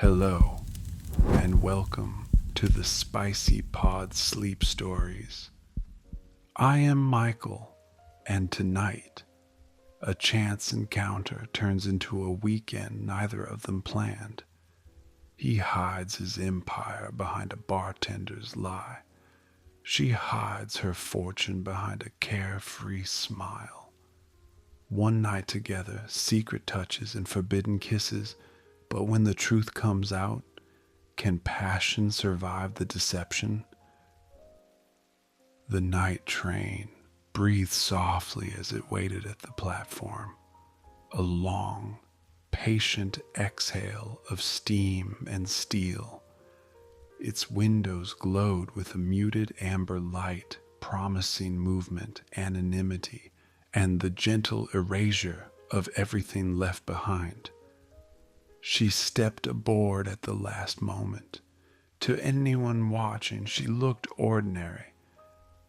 Hello, and welcome to the Spicy Pod Sleep Stories. I am Michael, and tonight, a chance encounter turns into a weekend neither of them planned. He hides his empire behind a bartender's lie. She hides her fortune behind a carefree smile. One night together, secret touches and forbidden kisses, but when the truth comes out, can passion survive the deception? The night train breathed softly as it waited at the platform, a long, patient exhale of steam and steel. Its windows glowed with a muted amber light, promising movement, anonymity, and the gentle erasure of everything left behind. She stepped aboard at the last moment. To anyone watching, she looked ordinary.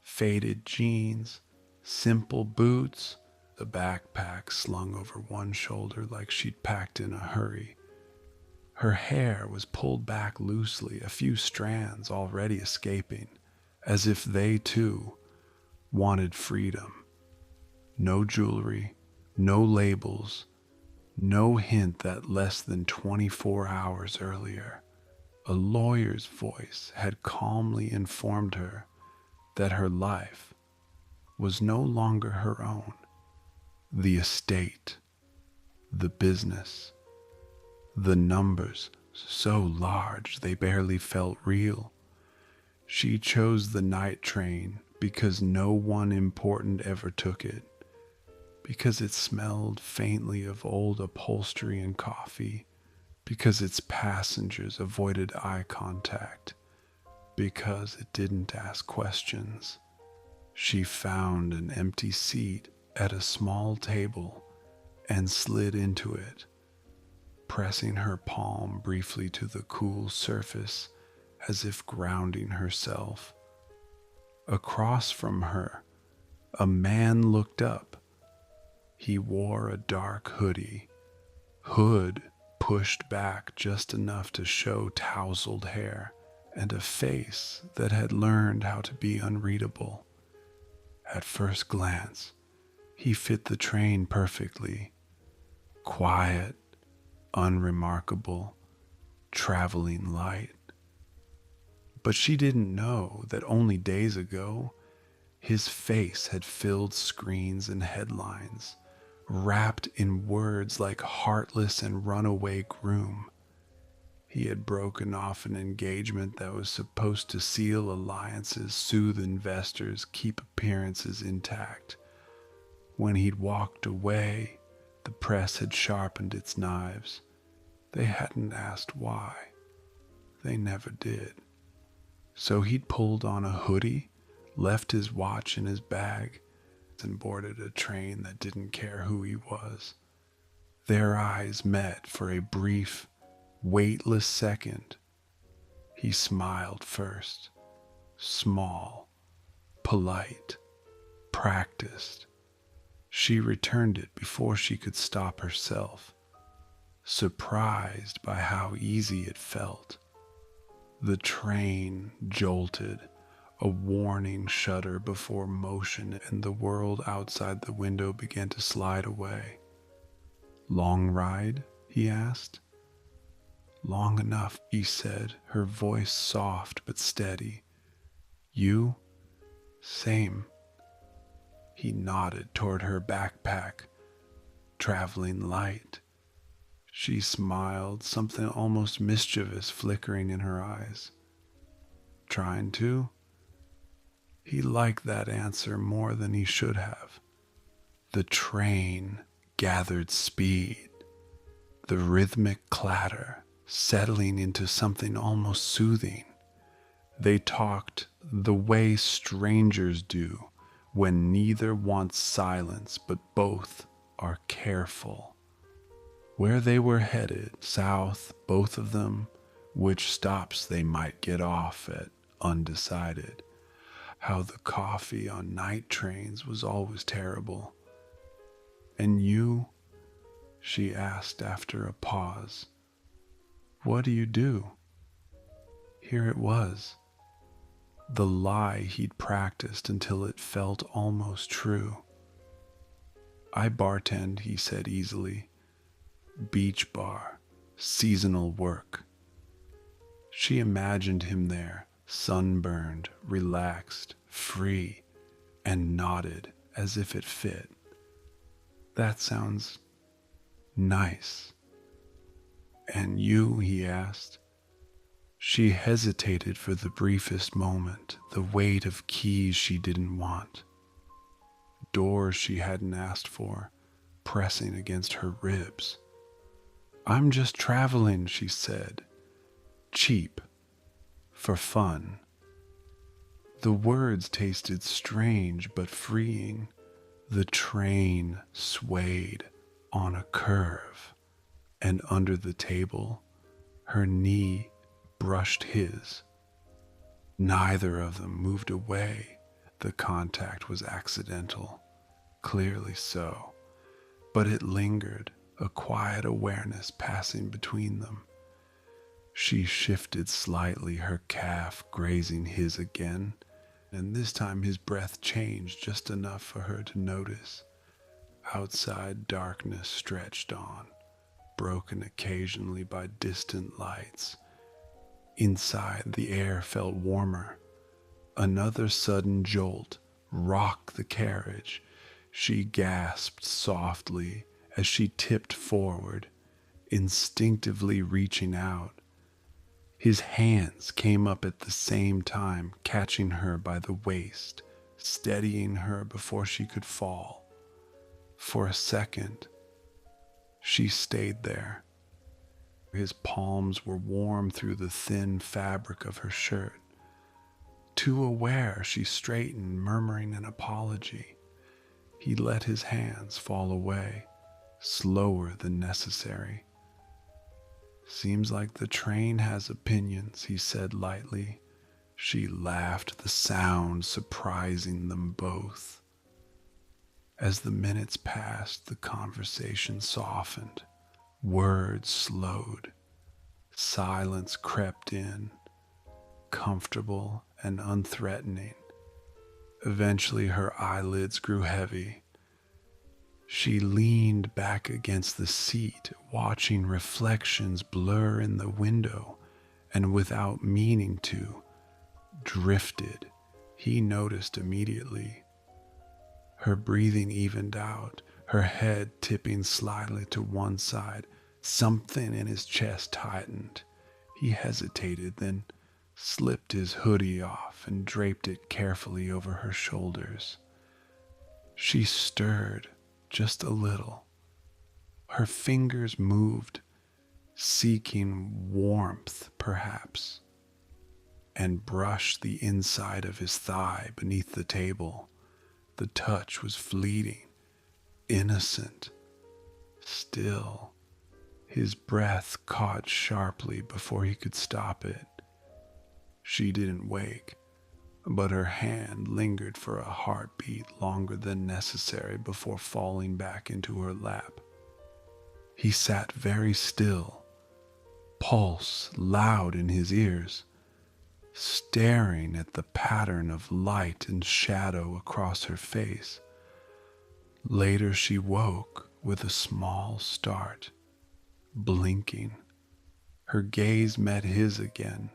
Faded jeans, simple boots, the backpack slung over one shoulder like she'd packed in a hurry. Her hair was pulled back loosely, a few strands already escaping, as if they too wanted freedom. No jewelry, no labels, no hint that less than 24 hours earlier, a lawyer's voice had calmly informed her that her life was no longer her own. The estate, the business, the numbers so large they barely felt real. She chose the night train because no one important ever took it, because it smelled faintly of old upholstery and coffee, because its passengers avoided eye contact, because it didn't ask questions. She found an empty seat at a small table and slid into it, pressing her palm briefly to the cool surface as if grounding herself. Across from her, a man looked up. He wore a dark hood pushed back just enough to show tousled hair, and a face that had learned how to be unreadable. At first glance, he fit the train perfectly. Quiet, unremarkable, traveling light. But she didn't know that only days ago, his face had filled screens and headlines, wrapped in words like heartless and runaway groom. He had broken off an engagement that was supposed to seal alliances, soothe investors, keep appearances intact. When he'd walked away, the press had sharpened its knives. They hadn't asked why. They never did. So he'd pulled on a hoodie, left his watch in his bag, and boarded a train that didn't care who he was. Their eyes met for a brief, weightless second. He smiled first, small, polite, practiced. She returned it before she could stop herself, surprised by how easy it felt. The train jolted, a warning shudder before motion, and the world outside the window began to slide away. "Long ride?" he asked. "Long enough," she said, her voice soft but steady. "You?" "Same." He nodded toward her backpack. "Traveling light." She smiled, something almost mischievous flickering in her eyes. "Trying to?" He liked that answer more than he should have. The train gathered speed, the rhythmic clatter settling into something almost soothing. They talked the way strangers do when neither wants silence but both are careful. Where they were headed, south, both of them, which stops they might get off at, undecided. How the coffee on night trains was always terrible. "And you?" she asked after a pause. What do you do? Here it was, the lie he'd practiced until it felt almost true. I bartend, he said easily. Beach bar, seasonal work. She imagined him there, sunburned, relaxed, free, and nodded as if it fit. That sounds nice. And you, he asked. She hesitated for the briefest moment, the weight of keys she didn't want, doors she hadn't asked for, pressing against her ribs. I'm just traveling, she said. Cheap. For fun. The words tasted strange but freeing. The train swayed on a curve, and under the table, her knee brushed his. Neither of them moved away. The contact was accidental, clearly so, but it lingered, a quiet awareness passing between them. She shifted slightly, her calf grazing his again, and this time his breath changed just enough for her to notice. Outside, darkness stretched on, broken occasionally by distant lights. Inside, the air felt warmer. Another sudden jolt rocked the carriage. She gasped softly as she tipped forward, instinctively reaching out. His hands came up at the same time, catching her by the waist, steadying her before she could fall. For a second, she stayed there. His palms were warm through the thin fabric of her shirt. Too aware, she straightened, murmuring an apology. He let his hands fall away, slower than necessary. Seems like the train has opinions, he said lightly. She laughed, the sound surprising them both. As the minutes passed, the conversation softened. Words slowed. Silence crept in, comfortable and unthreatening. Eventually, her eyelids grew heavy. She leaned back against the seat, watching reflections blur in the window, and without meaning to, drifted. He noticed immediately. Her breathing evened out, her head tipping slightly to one side. Something in his chest tightened. He hesitated, then slipped his hoodie off and draped it carefully over her shoulders. She stirred just a little. Her fingers moved, seeking warmth, perhaps, and brushed the inside of his thigh beneath the table. The touch was fleeting, innocent, still. His breath caught sharply before he could stop it. She didn't wake, but her hand lingered for a heartbeat longer than necessary before falling back into her lap. He sat very still, pulse loud in his ears, staring at the pattern of light and shadow across her face. Later she woke with a small start, blinking. Her gaze met his again,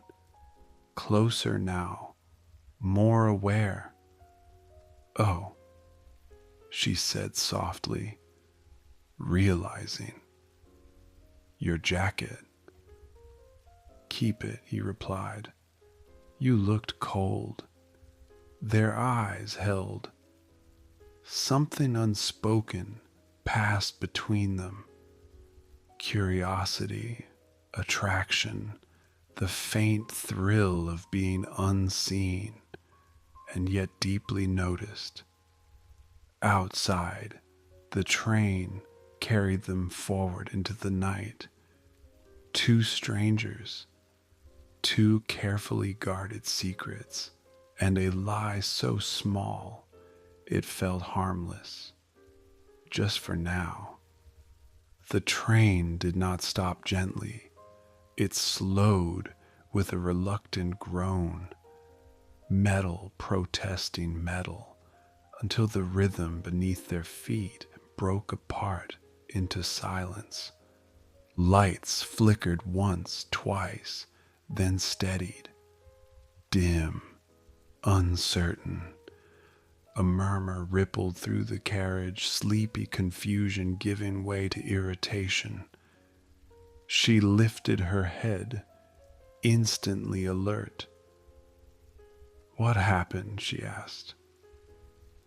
closer now, more aware. Oh, she said softly, realizing. Your jacket. Keep it, he replied. You looked cold. Their eyes held. Something unspoken passed between them. Curiosity, attraction, the faint thrill of being unseen and yet deeply noticed. Outside, the train carried them forward into the night. Two strangers, two carefully guarded secrets, and a lie so small it felt harmless. Just for now. The train did not stop gently. It slowed with a reluctant groan, metal protesting metal, until the rhythm beneath their feet broke apart into silence. Lights flickered once, twice, then steadied. Dim, uncertain. A murmur rippled through the carriage, sleepy confusion giving way to irritation. She lifted her head, instantly alert. "What happened?" she asked.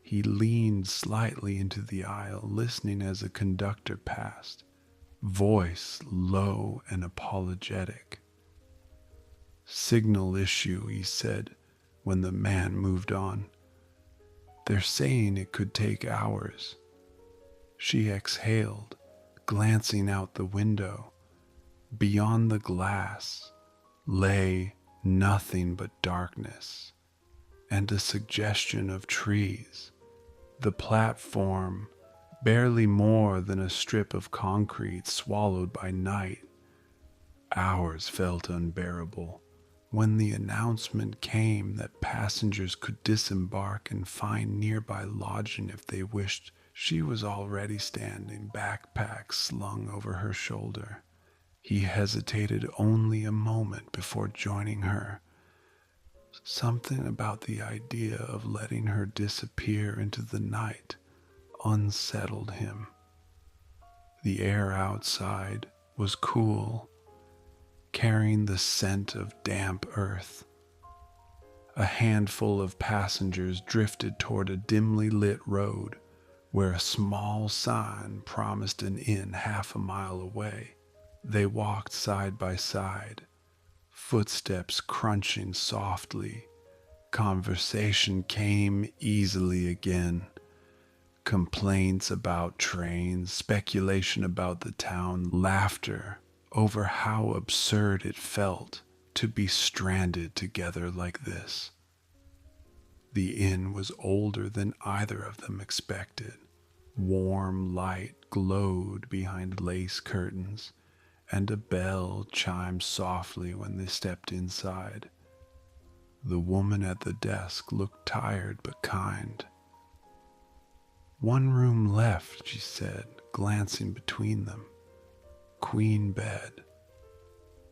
He leaned slightly into the aisle, listening as a conductor passed, voice low and apologetic. "Signal issue," he said when the man moved on. "They're saying it could take hours." She exhaled, glancing out the window. Beyond the glass lay nothing but darkness and a suggestion of trees. The platform, barely more than a strip of concrete swallowed by night. Hours felt unbearable. When the announcement came that passengers could disembark and find nearby lodging if they wished, she was already standing, backpack slung over her shoulder. He hesitated only a moment before joining her. Something about the idea of letting her disappear into the night unsettled him. The air outside was cool, carrying the scent of damp earth. A handful of passengers drifted toward a dimly lit road where a small sign promised an inn half a mile away. They walked side by side, footsteps crunching softly. Conversation came easily again. Complaints about trains, speculation about the town, laughter over how absurd it felt to be stranded together like this. The inn was older than either of them expected. Warm light glowed behind lace curtains, and a bell chimed softly when they stepped inside. The woman at the desk looked tired but kind. "One room left," she said, glancing between them. "Queen bed."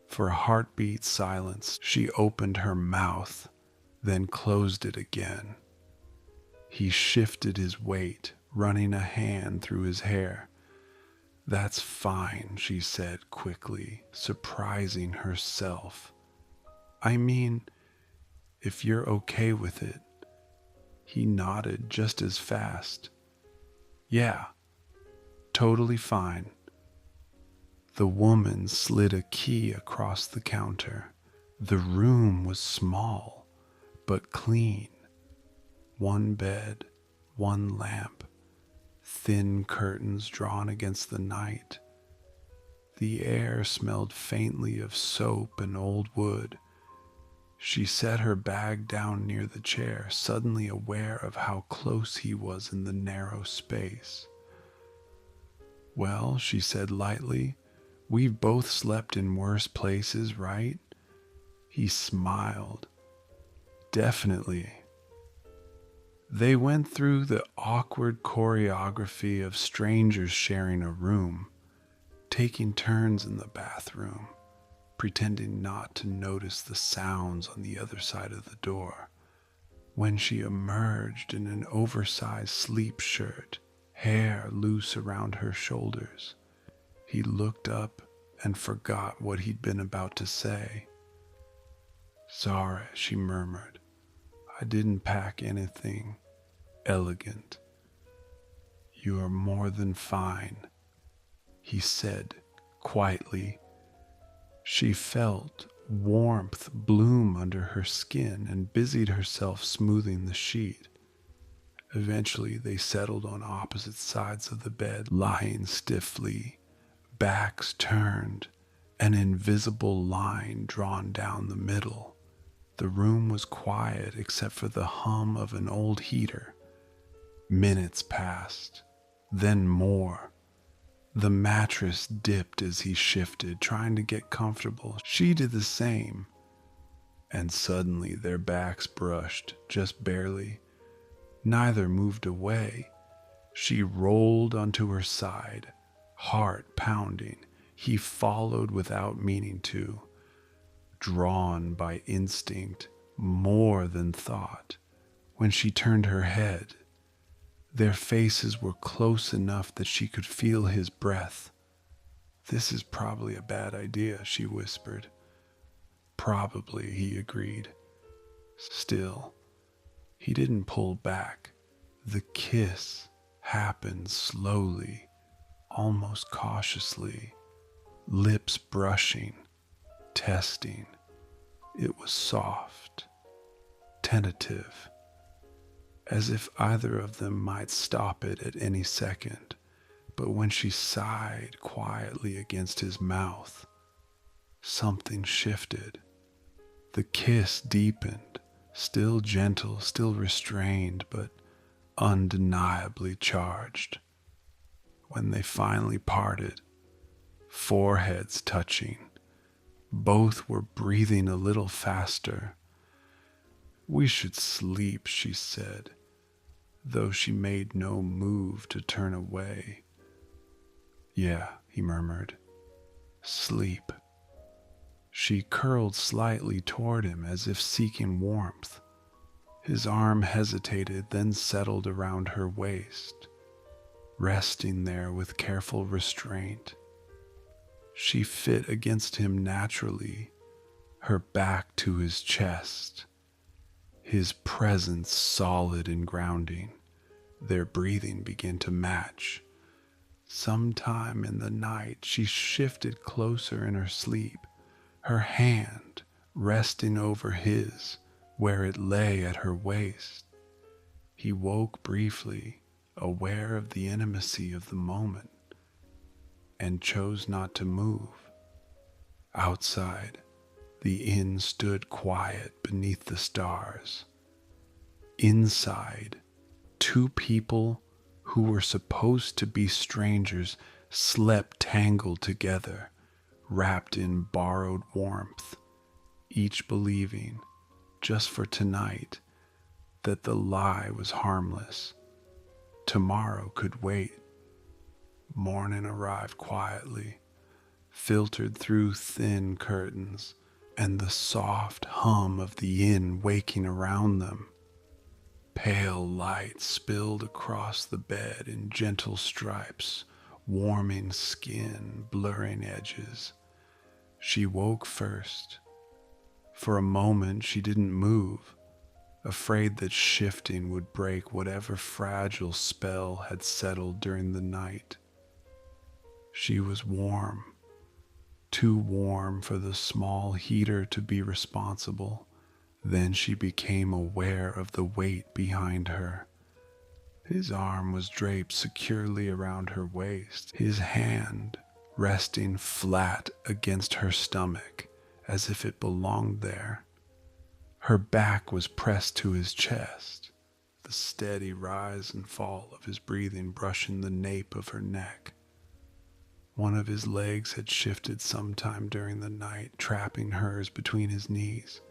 For a heartbeat silence, she opened her mouth, then closed it again. He shifted his weight, running a hand through his hair. "That's fine," she said quickly, surprising herself. "I mean, if you're okay with it." He nodded just as fast. "Yeah, totally fine." The woman slid a key across the counter. The room was small, but clean. One bed, one lamp, thin curtains drawn against the night. The air smelled faintly of soap and old wood. She set her bag down near the chair, suddenly aware of how close he was in the narrow space. "Well," she said lightly, "we've both slept in worse places, right?" He smiled. "Definitely." They went through the awkward choreography of strangers sharing a room, taking turns in the bathroom, pretending not to notice the sounds on the other side of the door. When she emerged in an oversized sleep shirt, hair loose around her shoulders, he looked up and forgot what he'd been about to say. "Sorry," she murmured. "I didn't pack anything elegant." "You are more than fine," he said quietly. She felt warmth bloom under her skin and busied herself smoothing the sheet. Eventually they settled on opposite sides of the bed, lying stiffly, backs turned, an invisible line drawn down the middle. The room was quiet except for the hum of an old heater. Minutes passed, then more. The mattress dipped as he shifted, trying to get comfortable. She did the same. And suddenly their backs brushed, just barely. Neither moved away. She rolled onto her side, heart pounding. He followed without meaning to, drawn by instinct more than thought. When she turned her head, their faces were close enough that she could feel his breath. "This is probably a bad idea," she whispered. "Probably," he agreed. Still, he didn't pull back. The kiss happened slowly, almost cautiously, lips brushing, testing. It was soft, tentative, as if either of them might stop it at any second. But when she sighed quietly against his mouth, something shifted. The kiss deepened, still gentle, still restrained, but undeniably charged. When they finally parted, foreheads touching, both were breathing a little faster. "We should sleep," she said, though she made no move to turn away. "Yeah," he murmured. "Sleep." She curled slightly toward him as if seeking warmth. His arm hesitated, then settled around her waist, resting there with careful restraint. She fit against him naturally, her back to his chest, his presence solid and grounding. Their breathing began to match. Sometime in the night, she shifted closer in her sleep, her hand resting over his where it lay at her waist. He woke briefly, aware of the intimacy of the moment, and chose not to move. Outside, the inn stood quiet beneath the stars. Inside, two people who were supposed to be strangers slept tangled together, wrapped in borrowed warmth, each believing, just for tonight, that the lie was harmless. Tomorrow could wait. Morning arrived quietly, filtered through thin curtains, and the soft hum of the inn waking around them. Pale light spilled across the bed in gentle stripes, warming skin, blurring edges. She woke first. For a moment she didn't move, afraid that shifting would break whatever fragile spell had settled during the night. She was warm, too warm for the small heater to be responsible. Then she became aware of the weight behind her. His arm was draped securely around her waist, his hand resting flat against her stomach as if it belonged there. Her back was pressed to his chest, the steady rise and fall of his breathing brushing the nape of her neck. One of his legs had shifted sometime during the night, trapping hers between his knees.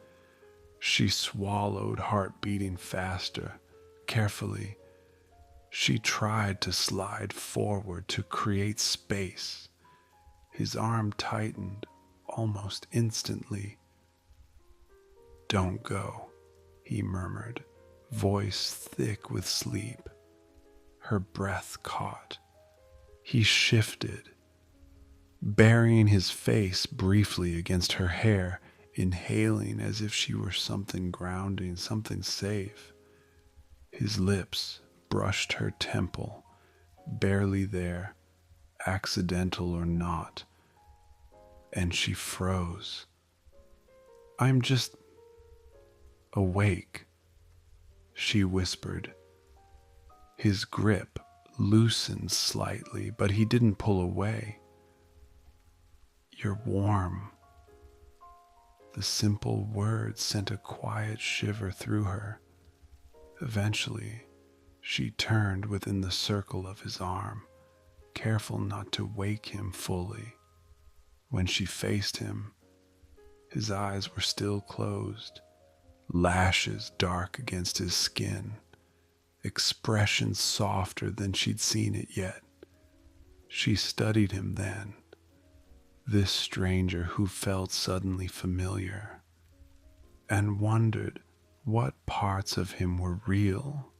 She swallowed, heart beating faster. Carefully, she tried to slide forward to create space. His arm tightened almost instantly. "Don't go," he murmured, voice thick with sleep. Her breath caught. He shifted, burying his face briefly against her hair, inhaling as if she were something grounding, something safe. His lips brushed her temple, barely there, accidental or not, and she froze. "I'm just awake," she whispered. His grip loosened slightly, but he didn't pull away. "You're warm." The simple words sent a quiet shiver through her. Eventually, she turned within the circle of his arm, careful not to wake him fully. When she faced him, his eyes were still closed, lashes dark against his skin, expression softer than she'd seen it yet. She studied him then, this stranger who felt suddenly familiar, and wondered what parts of him were real,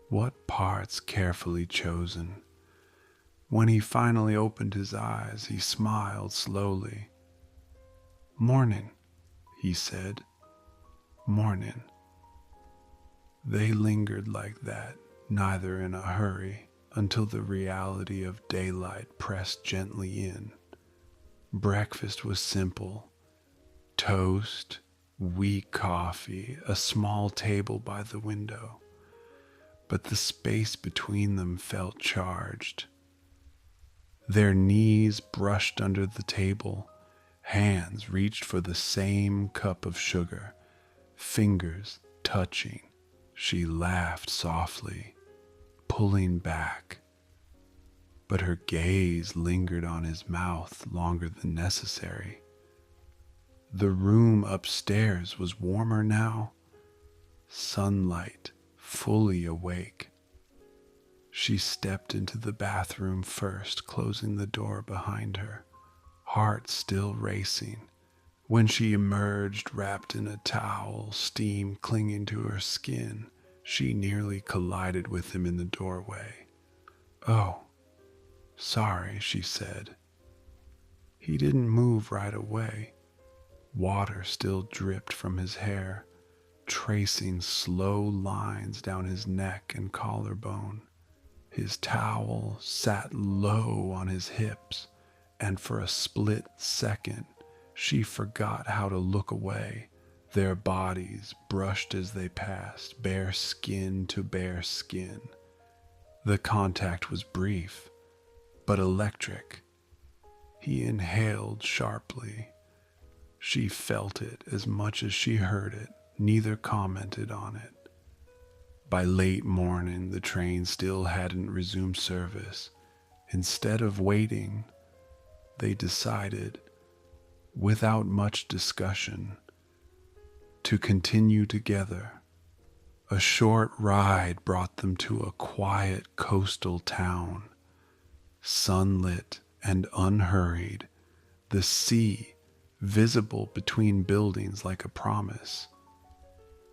what parts carefully chosen. When he finally opened his eyes, he smiled slowly. "Morning," he said. "Morning." They lingered like that, neither in a hurry, until the reality of daylight pressed gently in. Breakfast was simple: toast, weak coffee, a small table by the window. But the space between them felt charged. Their knees brushed under the table, hands reached for the same cup of sugar, fingers touching. She laughed softly, pulling back, but her gaze lingered on his mouth longer than necessary. The room upstairs was warmer now, sunlight fully awake. She stepped into the bathroom first, closing the door behind her, heart still racing. When she emerged, wrapped in a towel, steam clinging to her skin, she nearly collided with him in the doorway. "Oh, sorry," she said. He didn't move right away. Water still dripped from his hair, tracing slow lines down his neck and collarbone. His towel sat low on his hips, and for a split second, she forgot how to look away. Their bodies brushed as they passed, bare skin to bare skin. The contact was brief, but electric. He inhaled sharply. She felt it as much as she heard it, neither commented on it. By late morning, the train still hadn't resumed service. Instead of waiting, they decided, without much discussion, to continue together. A short ride brought them to a quiet coastal town, sunlit and unhurried, the sea visible between buildings like a promise.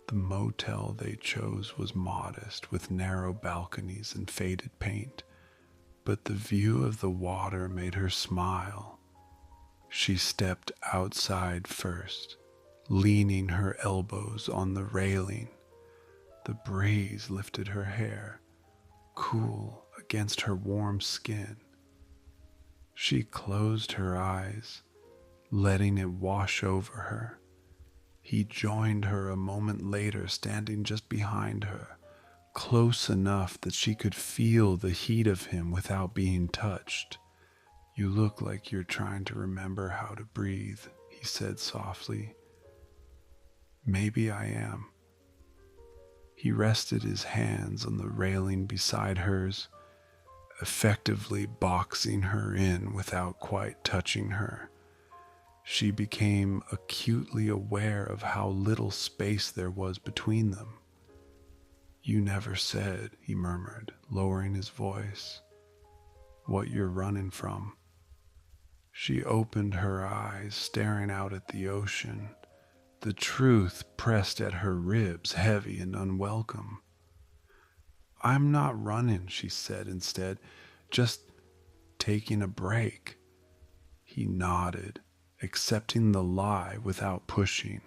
The motel they chose was modest, with narrow balconies and faded paint, but the view of the water made her smile. She stepped outside first, leaning her elbows on the railing. The breeze lifted her hair, cool against her warm skin. She closed her eyes, letting it wash over her. He joined her a moment later, standing just behind her, close enough that she could feel the heat of him without being touched. "You look like you're trying to remember how to breathe," he said softly. "Maybe I am." He rested his hands on the railing beside hers, effectively boxing her in without quite touching her. She became acutely aware of how little space there was between them. "You never said," he murmured, lowering his voice, "what you're running from." She opened her eyes, staring out at the ocean. The truth pressed at her ribs, heavy and unwelcome. "I'm not running," she said instead, "just taking a break." He nodded, accepting the lie without pushing.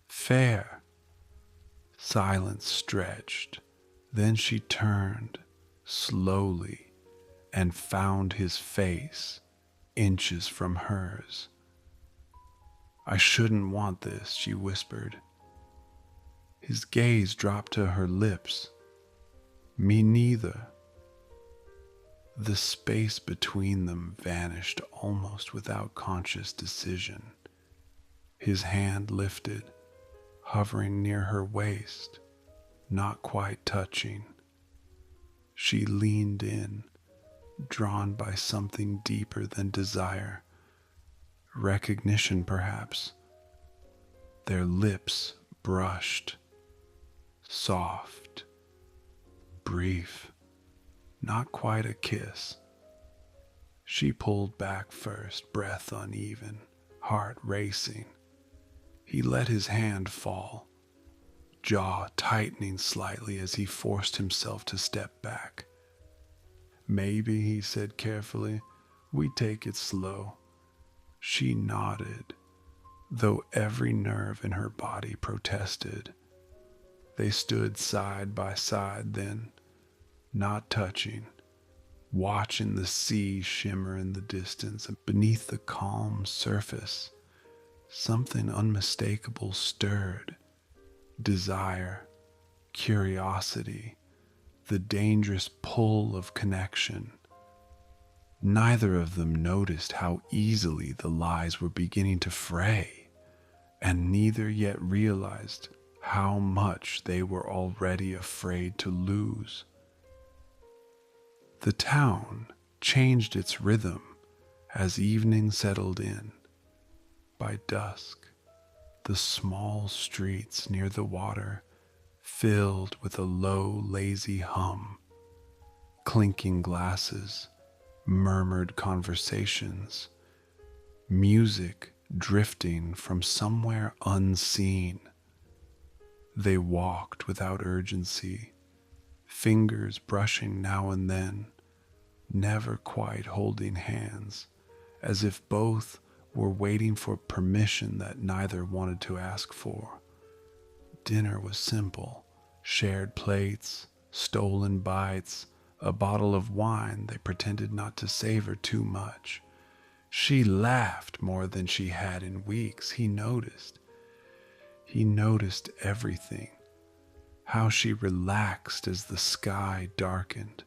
"Fair." Silence stretched. Then she turned, slowly, and found his face, inches from hers. "I shouldn't want this," she whispered. His gaze dropped to her lips. "Me neither." The space between them vanished almost without conscious decision. His hand lifted, hovering near her waist, not quite touching. She leaned in, drawn by something deeper than desire, recognition perhaps. Their lips brushed, soft, brief, not quite a kiss. She pulled back first, breath uneven, heart racing. He let his hand fall, jaw tightening slightly as he forced himself to step back. Maybe, he said carefully, we take it slow. She nodded, though every nerve in her body protested. They stood side by side then, not touching, watching the sea shimmer in the distance, and beneath the calm surface, something unmistakable stirred. Desire, curiosity, the dangerous pull of connection. Neither of them noticed how easily the lies were beginning to fray, and neither yet realized how much they were already afraid to lose. The town changed its rhythm as evening settled in. By dusk, the small streets near the water filled with a low, lazy hum. Clinking glasses, murmured conversations, music drifting from somewhere unseen. They walked without urgency, fingers brushing now and then, never quite holding hands, as if both were waiting for permission that neither wanted to ask for. Dinner was simple, shared plates, stolen bites, a bottle of wine they pretended not to savor too much. She laughed more than she had in weeks. He noticed everything, how she relaxed as the sky darkened,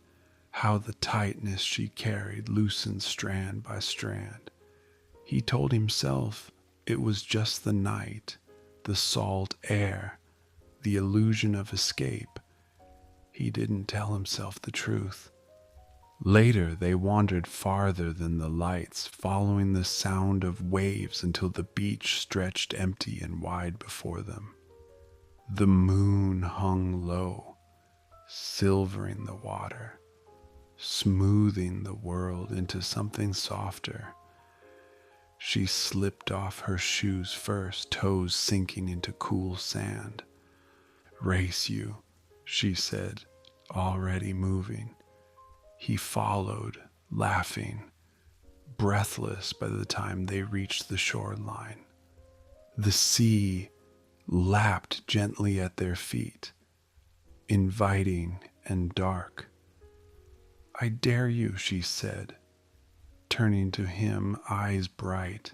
how the tightness she carried loosened strand by strand. He told himself it was just the night, the salt air, the illusion of escape. He didn't tell himself the truth. Later, they wandered farther than the lights, following the sound of waves until the beach stretched empty and wide before them. The moon hung low, silvering the water, smoothing the world into something softer. She slipped off her shoes first, toes sinking into cool sand. "Race you," she said, already moving. He followed, laughing, breathless by the time they reached the shoreline. The sea lapped gently at their feet, inviting and dark. "I dare you," she said, turning to him, eyes bright.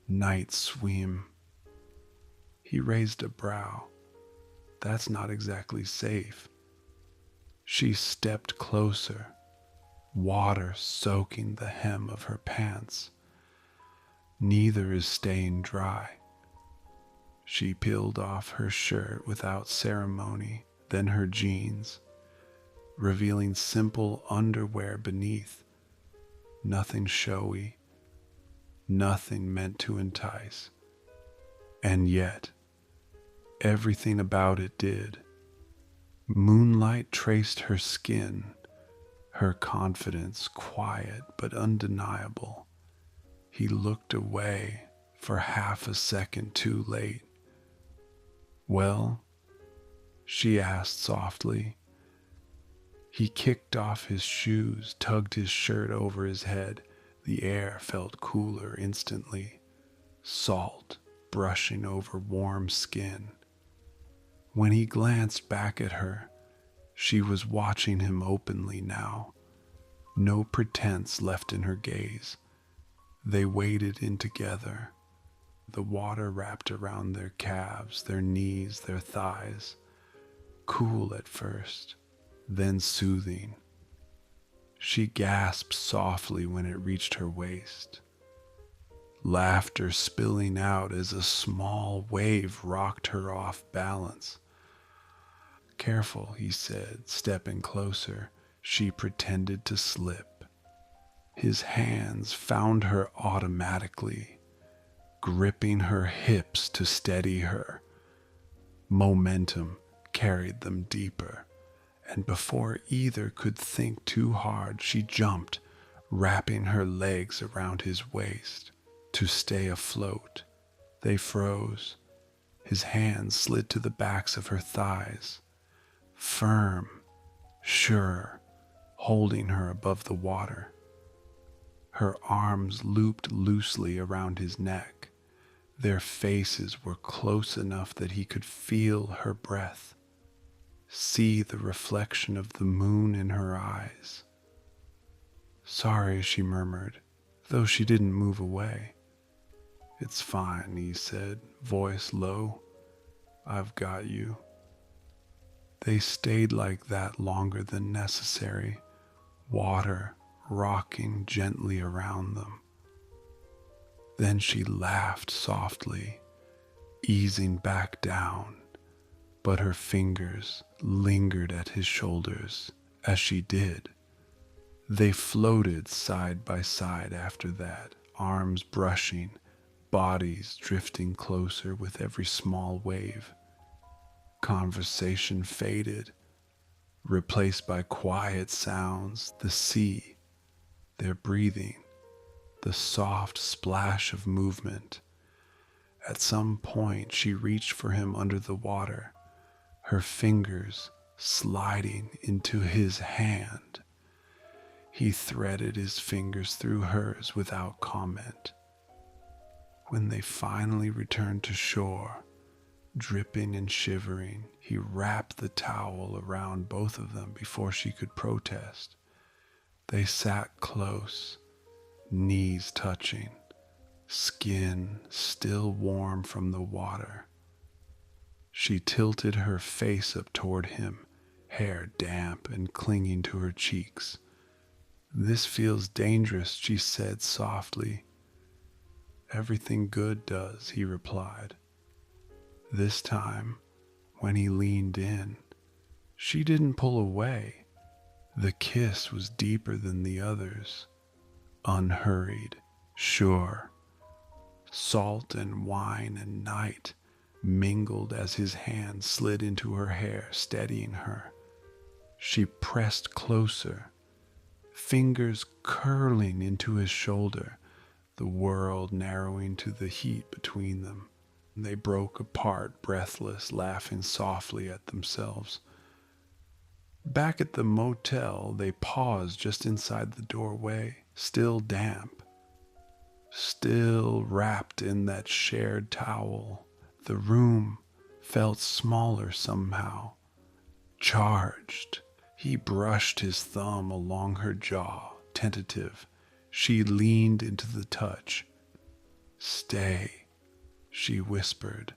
"Night swim." He raised a brow. "That's not exactly safe." She stepped closer, water soaking the hem of her pants. "Neither is staying dry." She peeled off her shirt without ceremony, then her jeans, revealing simple underwear beneath. Nothing showy, nothing meant to entice. And yet, everything about it did. Moonlight traced her skin, her confidence quiet but undeniable. He looked away for half a second too late. "Well?" she asked softly. He kicked off his shoes, tugged his shirt over his head. The air felt cooler instantly, salt brushing over warm skin. When he glanced back at her, she was watching him openly now, no pretense left in her gaze. They waded in together. The water wrapped around their calves, their knees, their thighs, cool at first, then soothing. She gasped softly when it reached her waist, laughter spilling out as a small wave rocked her off balance. "Careful," he said, stepping closer. She pretended to slip, His hands found her automatically, gripping her hips to steady her. Momentum carried them deeper, and before either could think too hard, she jumped, wrapping her legs around his waist. To stay afloat, they froze. His hands slid to the backs of her thighs, firm, sure, holding her above the water. Her arms looped loosely around his neck. Their faces were close enough that he could feel her breath, see the reflection of the moon in her eyes. "Sorry," she murmured, though she didn't move away. "It's fine," he said, voice low. "I've got you." They stayed like that longer than necessary, water rocking gently around them. Then she laughed softly, easing back down, but her fingers lingered at his shoulders as she did. They floated side by side after that, arms brushing, bodies drifting closer with every small wave. Conversation faded, replaced by quiet sounds, the sea, their breathing, the soft splash of movement. At some point, she reached for him under the water, her fingers sliding into his hand. He threaded his fingers through hers without comment. When they finally returned to shore, dripping and shivering, he wrapped the towel around both of them before she could protest. They sat close, knees touching, skin still warm from the water. She tilted her face up toward him, hair damp and clinging to her cheeks. "This feels dangerous," she said softly. "Everything good does," he replied. This time, when he leaned in, she didn't pull away. The kiss was deeper than the others, unhurried, sure. Salt and wine and night mingled as his hand slid into her hair, steadying her. She pressed closer, fingers curling into his shoulder, the world narrowing to the heat between them. They broke apart, breathless, laughing softly at themselves. Back at the motel, they paused just inside the doorway, still damp, still wrapped in that shared towel. The room felt smaller somehow, charged. He brushed his thumb along her jaw, tentative. She leaned into the touch. "Stay," she whispered,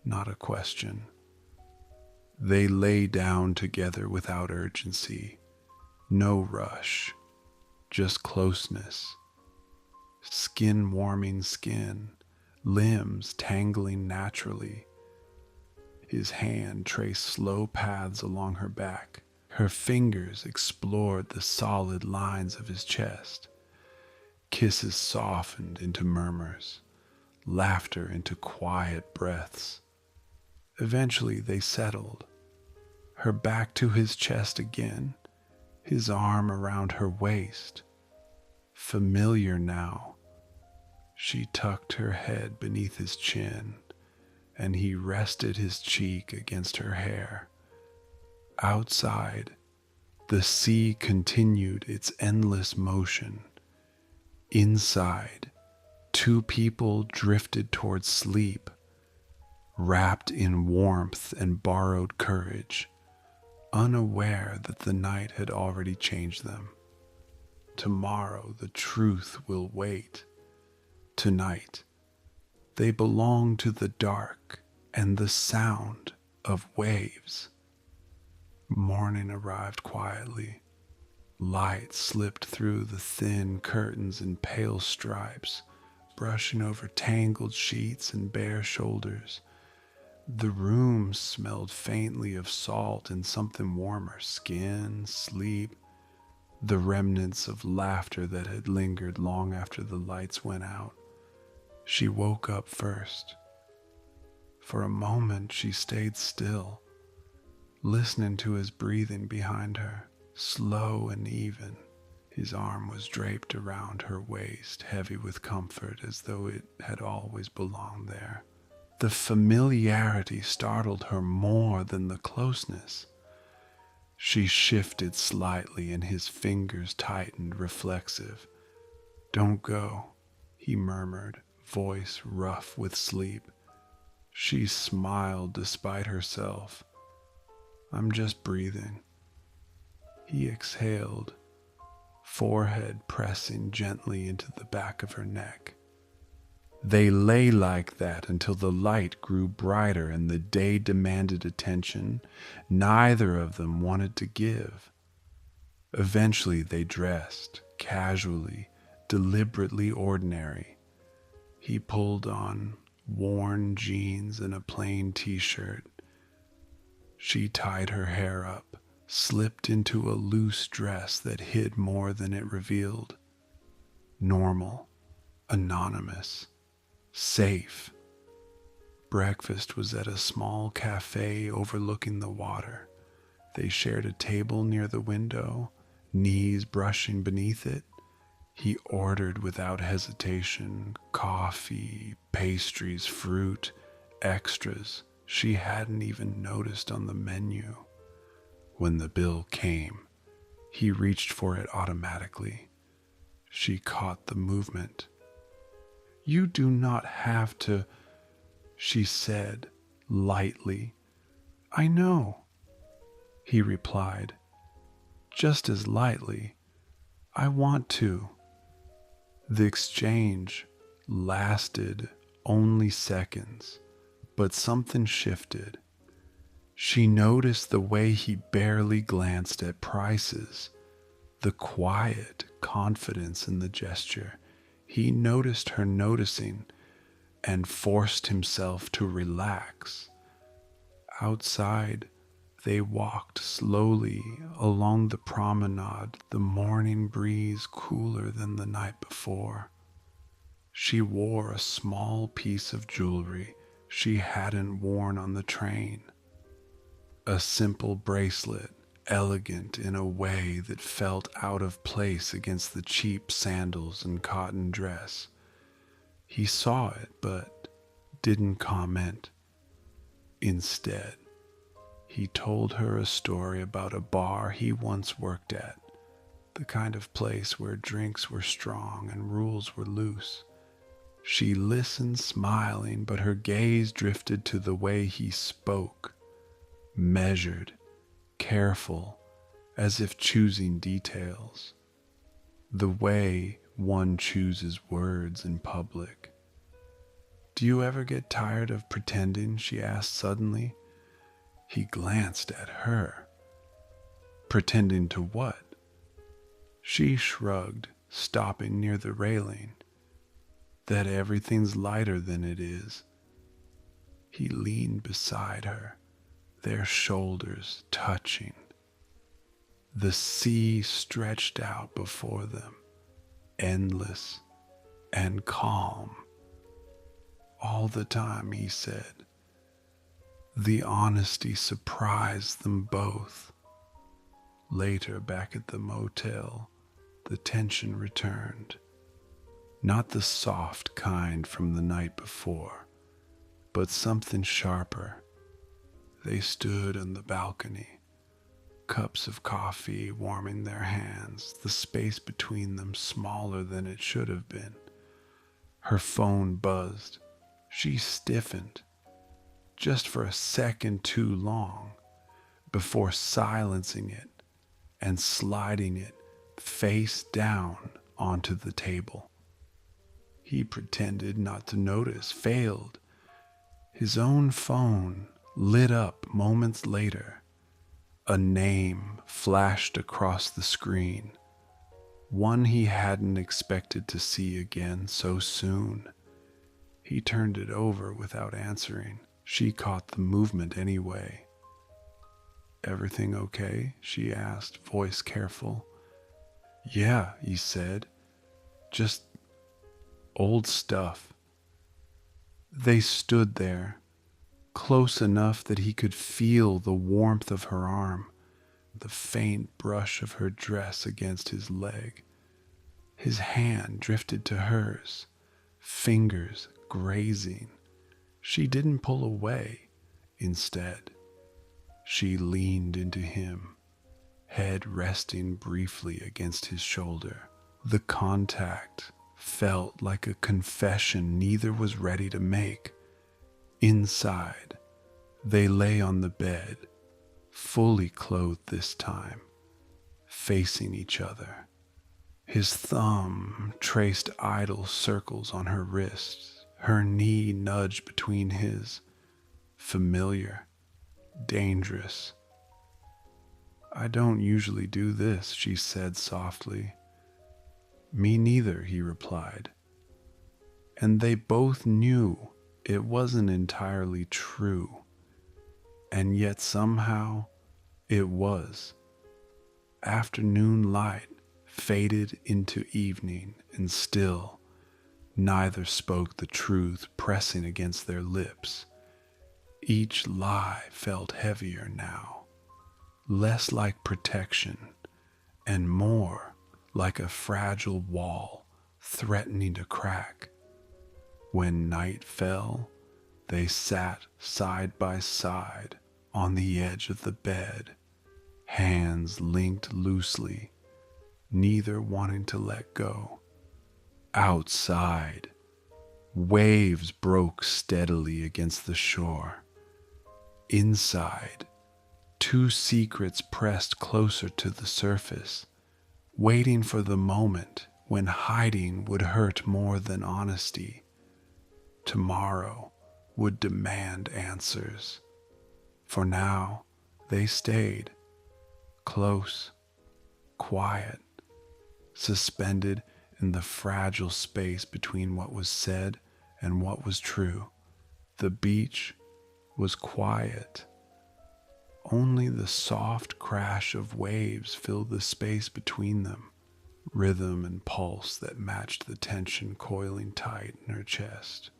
not a question. They lay down together without urgency, no rush, just closeness. Skin warming skin, limbs tangling naturally. His hand traced slow paths along her back. Her fingers explored the solid lines of his chest. Kisses softened into murmurs, laughter into quiet breaths. Eventually they settled, her back to his chest again, his arm around her waist. Familiar now. She tucked her head beneath his chin, and he rested his cheek against her hair. Outside, the sea continued its endless motion. Inside, two people drifted towards sleep, wrapped in warmth and borrowed courage, unaware that the night had already changed them. Tomorrow the truth will wait. Tonight, they belong to the dark and the sound of waves. Morning arrived quietly. Light slipped through the thin curtains in pale stripes, brushing over tangled sheets and bare shoulders. The room smelled faintly of salt and something warmer, skin, sleep. the remnants of laughter that had lingered long after the lights went out. She woke up first. For a moment, she stayed still, listening to his breathing behind her, slow and even. His arm was draped around her waist, heavy with comfort, as though it had always belonged there. The familiarity startled her more than the closeness. She shifted slightly, and his fingers tightened, reflexive. "Don't go," he murmured, voice rough with sleep. She smiled despite herself. "I'm just breathing." He exhaled, forehead pressing gently into the back of her neck. They lay like that until the light grew brighter and the day demanded attention neither of them wanted to give. Eventually they dressed, casually, deliberately ordinary. He pulled on worn jeans and a plain t-shirt. She tied her hair up, slipped into a loose dress that hid more than it revealed. Normal, anonymous, safe. Breakfast was at a small cafe overlooking the water. They shared a table near the window, knees brushing beneath it. He ordered without hesitation, coffee, pastries, fruit, extras she hadn't even noticed on the menu. When the bill came, he reached for it automatically. She caught the movement. "You do not have to," she said lightly. "I know," he replied, just as lightly. "I want to." The exchange lasted only seconds, but something shifted. She noticed the way he barely glanced at prices, the quiet confidence in the gesture. He noticed her noticing and forced himself to relax. Outside, they walked slowly along the promenade, the morning breeze cooler than the night before. She wore a small piece of jewelry she hadn't worn on the train. A simple bracelet, elegant in a way that felt out of place against the cheap sandals and cotton dress. He saw it, but didn't comment. Instead, he told her a story about a bar he once worked at, the kind of place where drinks were strong and rules were loose. She listened, smiling, but her gaze drifted to the way he spoke, measured, careful, as if choosing details. The way one chooses words in public. "Do you ever get tired of pretending?" she asked suddenly. He glanced at her. "Pretending to what?" She shrugged, stopping near the railing. "That everything's lighter than it is." He leaned beside her, their shoulders touching. The sea stretched out before them, endless and calm. All the time, he said. The honesty surprised them both. Later, back at the motel, the tension returned. Not the soft kind from the night before, but something sharper. They stood on the balcony, cups of coffee warming their hands, the space between them smaller than it should have been. Her phone buzzed. She stiffened, just for a second too long, before silencing it and sliding it face down onto the table. He pretended not to notice, failed. His own phone lit up moments later. A name flashed across the screen, one he hadn't expected to see again so soon. He turned it over without answering. She caught the movement anyway. "Everything okay?" she asked, voice careful. Yeah, he said, just old stuff. They stood there, close enough that he could feel the warmth of her arm, the faint brush of her dress against his leg. His hand drifted to hers, fingers grazing. She didn't pull away. Instead, she leaned into him, head resting briefly against his shoulder. The contact felt like a confession neither was ready to make. Inside, they lay on the bed, fully clothed this time, facing each other. His thumb traced idle circles on her wrists, her knee nudged between his. Familiar, dangerous. I don't usually do this, she said softly. Me neither, he replied. And they both knew it wasn't entirely true, and yet somehow it was. Afternoon light faded into evening, and still neither spoke the truth pressing against their lips. Each lie felt heavier now, less like protection and more like a fragile wall threatening to crack. When night fell, they sat side by side on the edge of the bed, hands linked loosely, neither wanting to let go. Outside, waves broke steadily against the shore. Inside, two secrets pressed closer to the surface, waiting for the moment when hiding would hurt more than honesty. Tomorrow would demand answers. For now, they stayed, close, quiet, suspended in the fragile space between what was said and what was true. The beach was quiet. Only the soft crash of waves filled the space between them, rhythm and pulse that matched the tension coiling tight in her chest.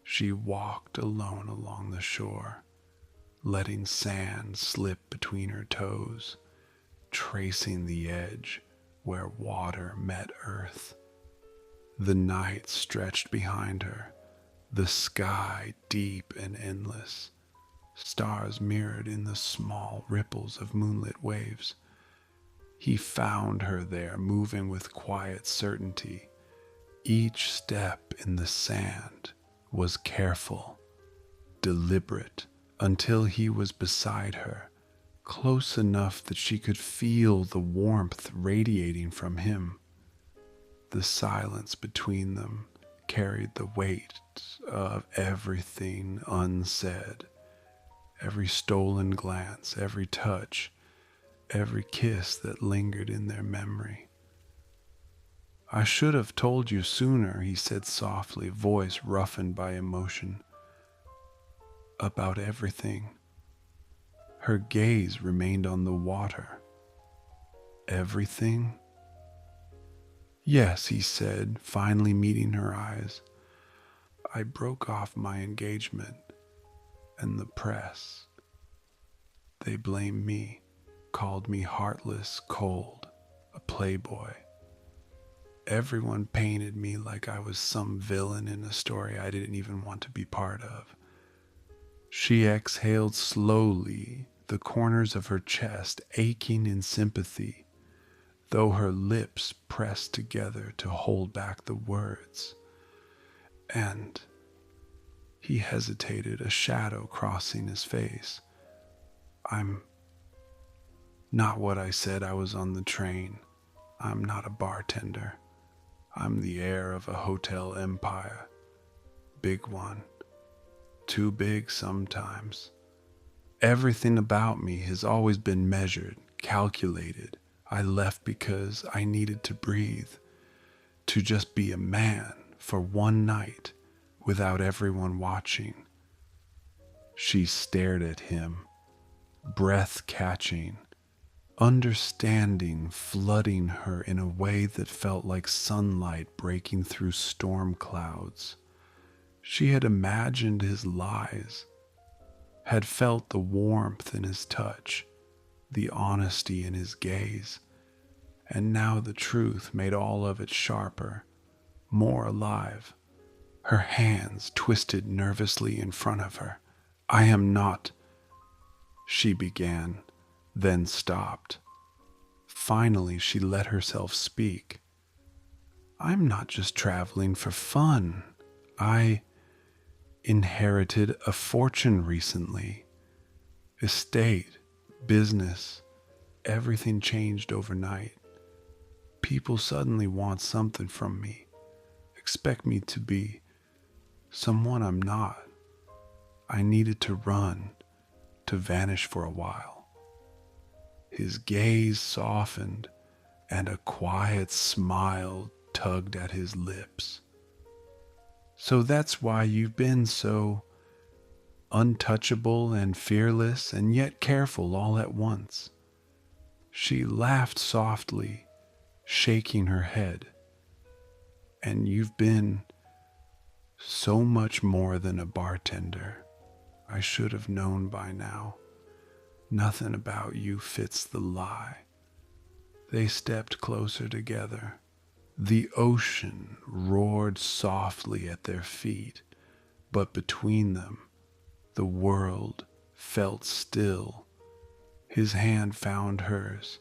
She walked alone along the shore, letting sand slip between her toes, tracing the edge where water met earth. The night stretched behind her, the sky deep and endless, stars mirrored in the small ripples of moonlit waves. He found her there, moving with quiet certainty. Each step in the sand was careful, deliberate, until he was beside her, close enough that she could feel the warmth radiating from him. The silence between them carried the weight of everything unsaid, every stolen glance, every touch, every kiss that lingered in their memory. I should have told you sooner, he said softly, voice roughened by emotion. About everything. Her gaze remained on the water. Everything? Yes, he said, finally meeting her eyes. I broke off my engagement, and the press. They blamed me, called me heartless, cold, a playboy. Everyone painted me like I was some villain in a story I didn't even want to be part of. She exhaled slowly, the corners of her chest aching in sympathy, though her lips pressed together to hold back the words. And he hesitated, a shadow crossing his face. I'm not what I said I was on the train. I'm not a bartender. I'm the heir of a hotel empire. Big one. Too big sometimes. Everything about me has always been measured, calculated. I left because I needed to breathe, to just be a man for one night without everyone watching. She stared at him, breath catching, understanding flooding her in a way that felt like sunlight breaking through storm clouds. She had imagined his lies, had felt the warmth in his touch, the honesty in his gaze, and now the truth made all of it sharper, more alive. Her hands twisted nervously in front of her. "I am not," she began, then stopped. Finally, she let herself speak. "I'm not just traveling for fun. I inherited a fortune recently. Estate, business, everything changed overnight. People suddenly want something from me, expect me to be someone I'm not. I needed to run, to vanish for a while." His gaze softened, and a quiet smile tugged at his lips. "So that's why you've been so untouchable and fearless and yet careful all at once." She laughed softly, shaking her head. "And you've been so much more than a bartender. I should have known by now. Nothing about you fits the lie." They stepped closer together. The ocean roared softly at their feet, but between them, the world felt still. His hand found hers,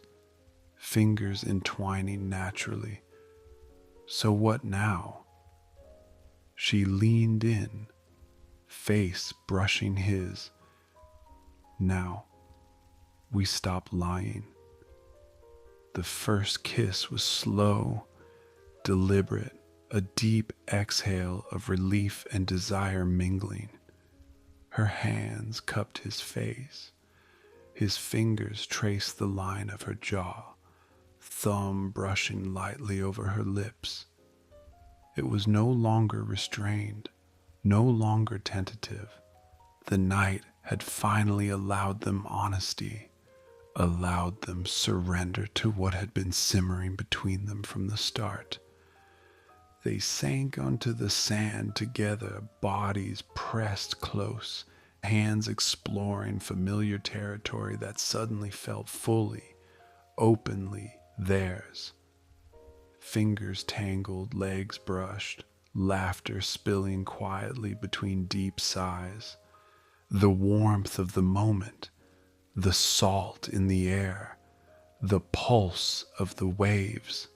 fingers entwining naturally. "So what now?" She leaned in, face brushing his. "Now, we stop lying." The first kiss was slow, deliberate, a deep exhale of relief and desire mingling. Her hands cupped his face. His fingers traced the line of her jaw, thumb brushing lightly over her lips. It was no longer restrained, no longer tentative. The night had finally allowed them honesty, allowed them surrender to what had been simmering between them from the start. They sank onto the sand together, bodies pressed close, hands exploring familiar territory that suddenly felt fully, openly theirs. Fingers tangled, legs brushed, laughter spilling quietly between deep sighs. The warmth of the moment, the salt in the air, the pulse of the waves.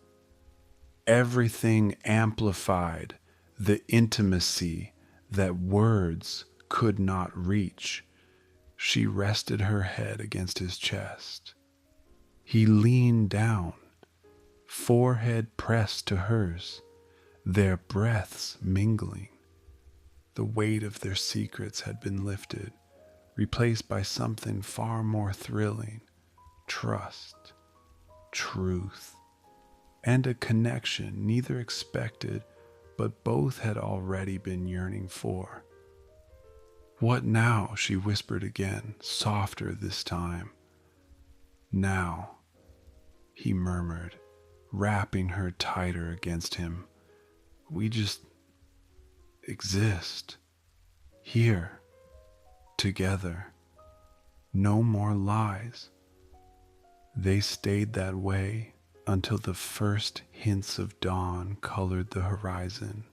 Everything amplified the intimacy that words could not reach. She rested her head against his chest. He leaned down, forehead pressed to hers, their breaths mingling. The weight of their secrets had been lifted, replaced by something far more thrilling: trust, truth, and a connection neither expected, but both had already been yearning for. "What now?" she whispered again, softer this time. "Now," he murmured, wrapping her tighter against him. "We just exist, here, together. No more lies." They stayed that way until the first hints of dawn colored the horizon,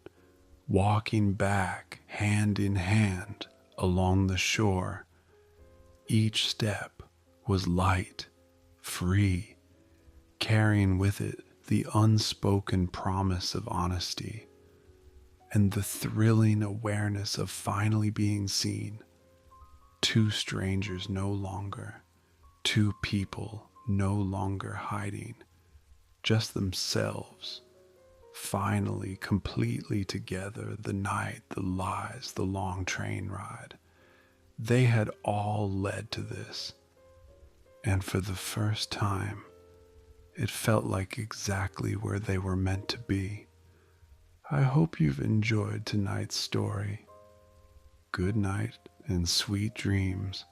walking back hand in hand along the shore. Each step was light, free, carrying with it the unspoken promise of honesty and the thrilling awareness of finally being seen. Two strangers no longer, two people no longer hiding, just themselves, finally completely together. The night, the lies, the long train ride, they had all led to this. And for the first time, it felt like exactly where they were meant to be. I hope you've enjoyed tonight's story. Good night and sweet dreams.